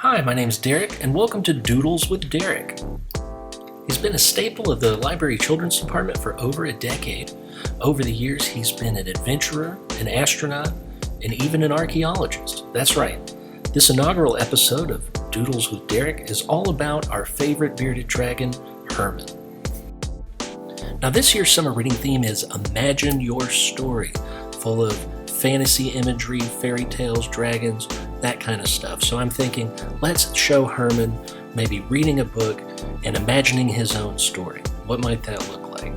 Hi, my name's Derek, and welcome to Doodles with Derek. He's been a staple of the library children's department for over a decade. Over the years, he's been an adventurer, an astronaut, and even an archaeologist. That's right. This inaugural episode of Doodles with Derek is all about our favorite bearded dragon, Herman. Now, this year's summer reading theme is Imagine Your Story, full of fantasy imagery, fairy tales, dragons, that kind of stuff. So I'm thinking, let's show Herman maybe reading a book and imagining his own story. What might that look like?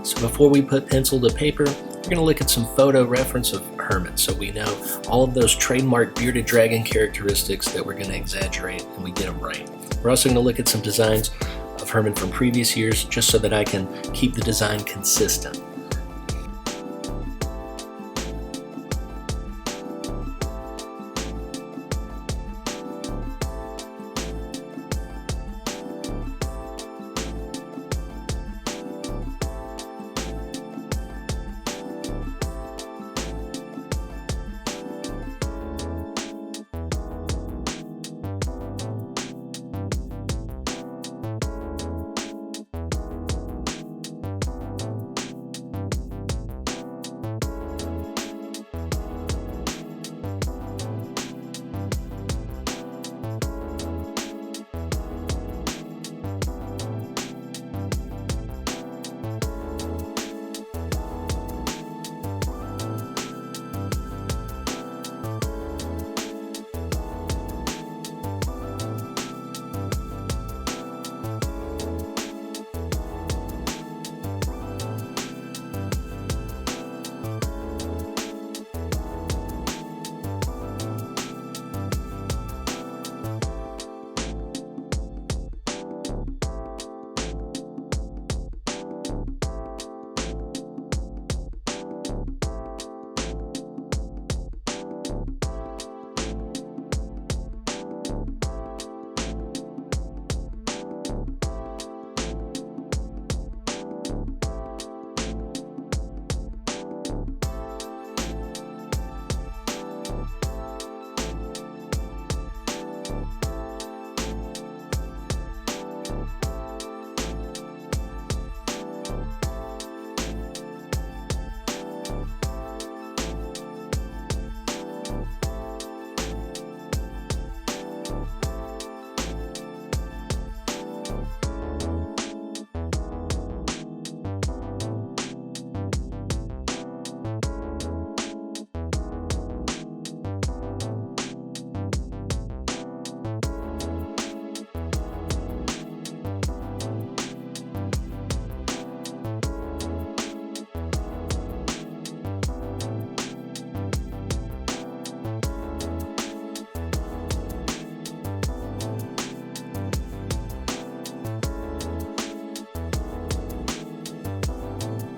So before we put pencil to paper, we're going to look at some photo reference of Herman so we know all of those trademark bearded dragon characteristics that we're going to exaggerate and we get them right. We're also going to look at some designs of Herman from previous years just so that I can keep the design consistent.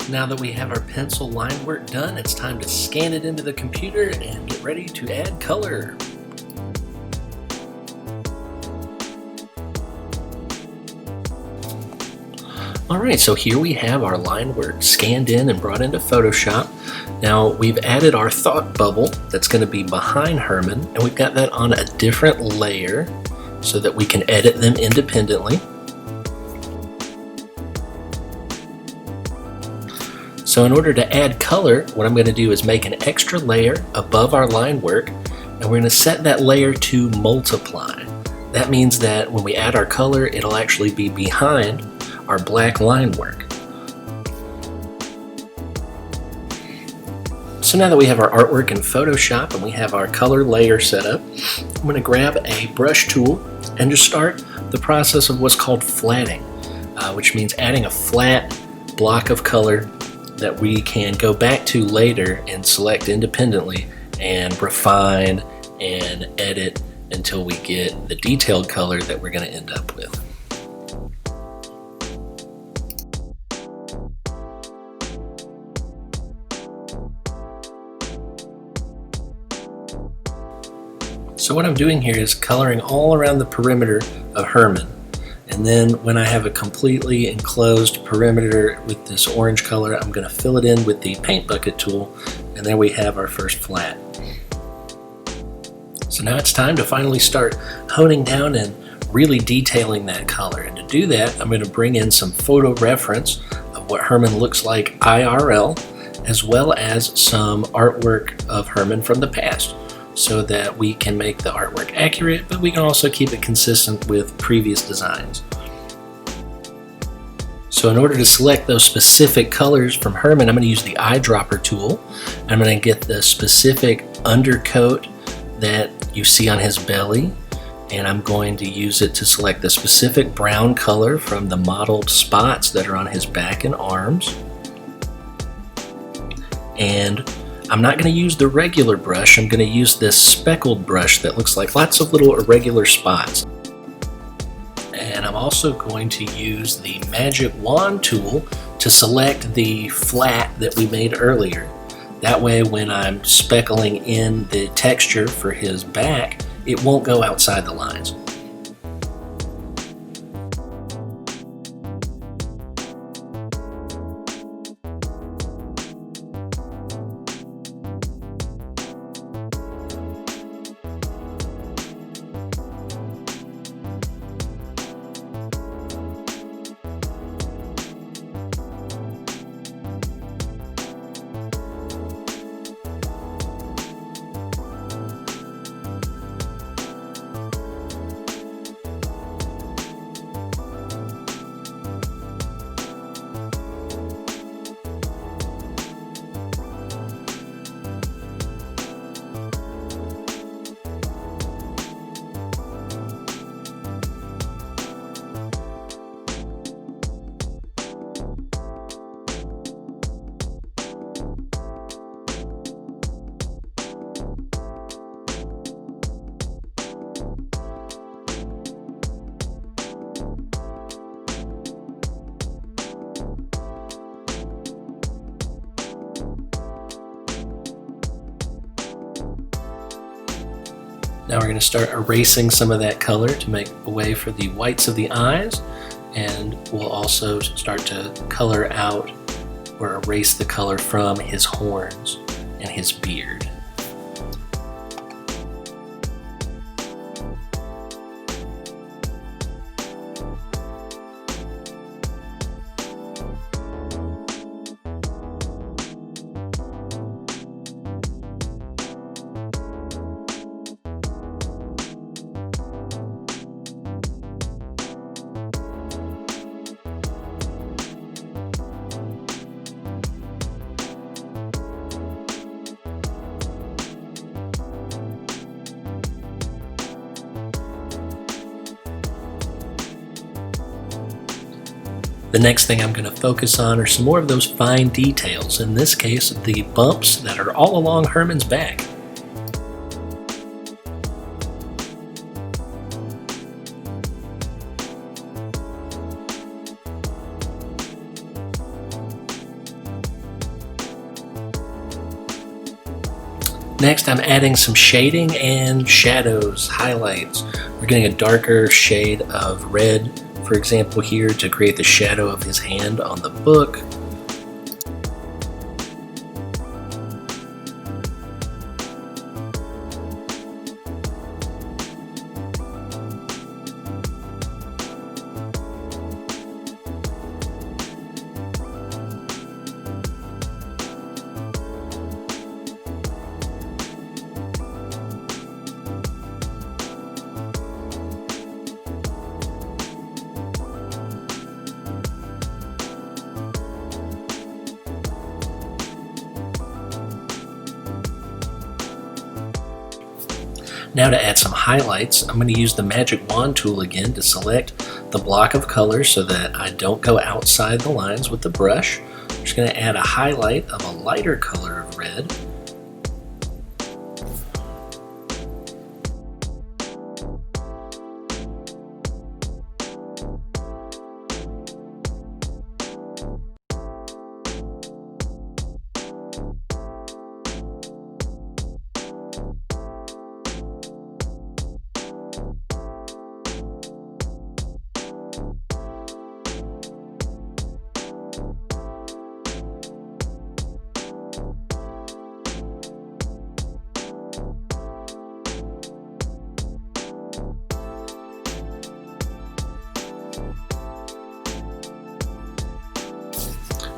Now that we have our pencil line work done, it's time to scan it into the computer and get ready to add color. Alright, so here we have our line work scanned in and brought into Photoshop. Now we've added our thought bubble that's going to be behind Herman, and we've got that on a different layer so that we can edit them independently. So in order to add color, what I'm going to do is make an extra layer above our line work, and we're going to set that layer to multiply. That means that when we add our color, it'll actually be behind our black line work. So now that we have our artwork in Photoshop and we have our color layer set up, I'm going to grab a brush tool and just start the process of what's called flatting, which means adding a flat block of color that we can go back to later and select independently and refine and edit until we get the detailed color that we're going to end up with. So what I'm doing here is coloring all around the perimeter of Herman. And then when I have a completely enclosed perimeter with this orange color, I'm going to fill it in with the paint bucket tool, and there we have our first flat. So now it's time to finally start honing down and really detailing that color. And to do that, I'm going to bring in some photo reference of what Herman looks like IRL, as well as some artwork of Herman from the past, so that we can make the artwork accurate, but we can also keep it consistent with previous designs. So in order to select those specific colors from Herman, I'm going to use the eyedropper tool. I'm going to get the specific undercoat that you see on his belly, and I'm going to use it to select the specific brown color from the mottled spots that are on his back and arms. And I'm not going to use the regular brush, I'm going to use this speckled brush that looks like lots of little irregular spots. And I'm also going to use the magic wand tool to select the flat that we made earlier. That way when I'm speckling in the texture for his back, it won't go outside the lines. Now we're going to start erasing some of that color to make a way for the whites of the eyes, and we'll also start to color out or erase the color from his horns and his beard. The next thing I'm going to focus on are some more of those fine details, in this case the bumps that are all along Herman's back. Next, I'm adding some shading and shadows, highlights. We're getting a darker shade of red, for example, here to create the shadow of his hand on the book. Now to add some highlights, I'm going to use the magic wand tool again to select the block of color so that I don't go outside the lines with the brush. I'm just going to add a highlight of a lighter color of red.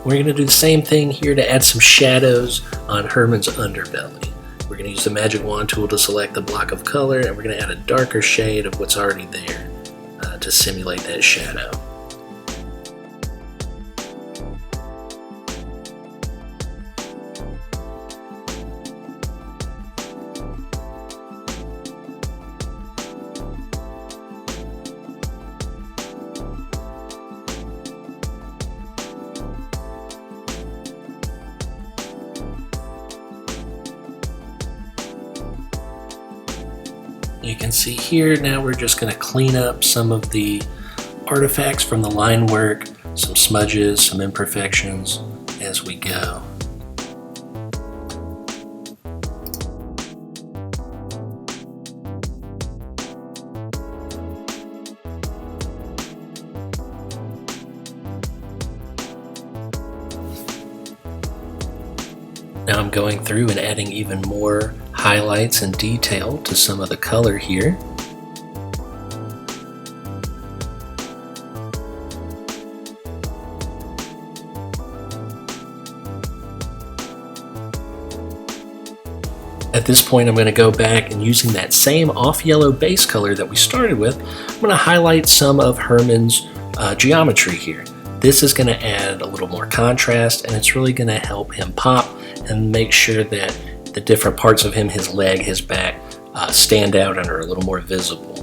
We're going to do the same thing here to add some shadows on Herman's underbelly. We're going to use the magic wand tool to select the block of color, and we're going to add a darker shade of what's already there to simulate that shadow. You can see here now we're just going to clean up some of the artifacts from the line work, some smudges, some imperfections as we go. Now I'm going through and adding even more highlights and detail to some of the color here. At this point, I'm going to go back and using that same off yellow base color that we started with, I'm going to highlight some of Herman's geometry here. This is going to add a little more contrast, and it's really going to help him pop and make sure that the different parts of him, his leg, his back, stand out and are a little more visible.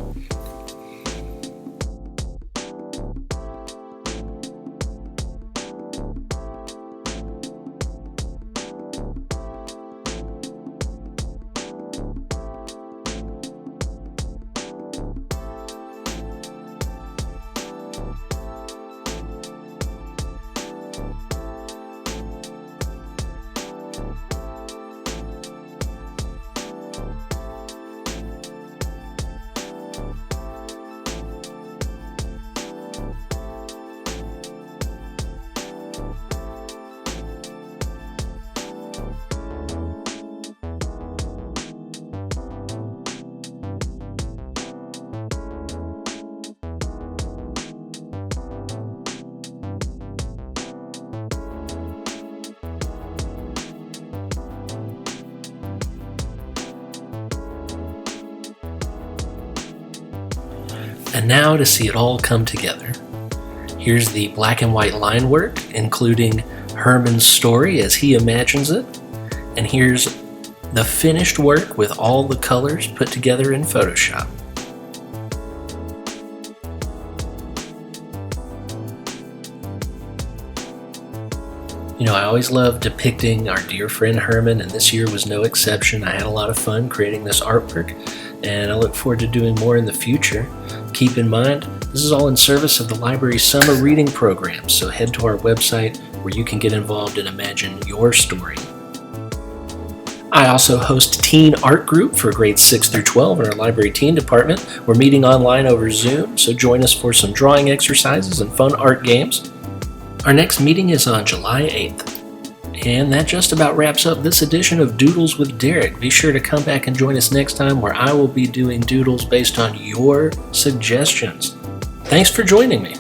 And now to see it all come together. Here's the black and white line work, including Herman's story as he imagines it. And here's the finished work with all the colors put together in Photoshop. You know, I always love depicting our dear friend Herman, and this year was no exception. I had a lot of fun creating this artwork, and I look forward to doing more in the future. Keep in mind, this is all in service of the library's summer reading program, so head to our website where you can get involved and imagine your story. I also host Teen Art Group for grades 6 through 12 in our library teen department. We're meeting online over Zoom, so join us for some drawing exercises and fun art games. Our next meeting is on July 8th. And that just about wraps up this edition of Doodles with Derek. Be sure to come back and join us next time where I will be doing doodles based on your suggestions. Thanks for joining me.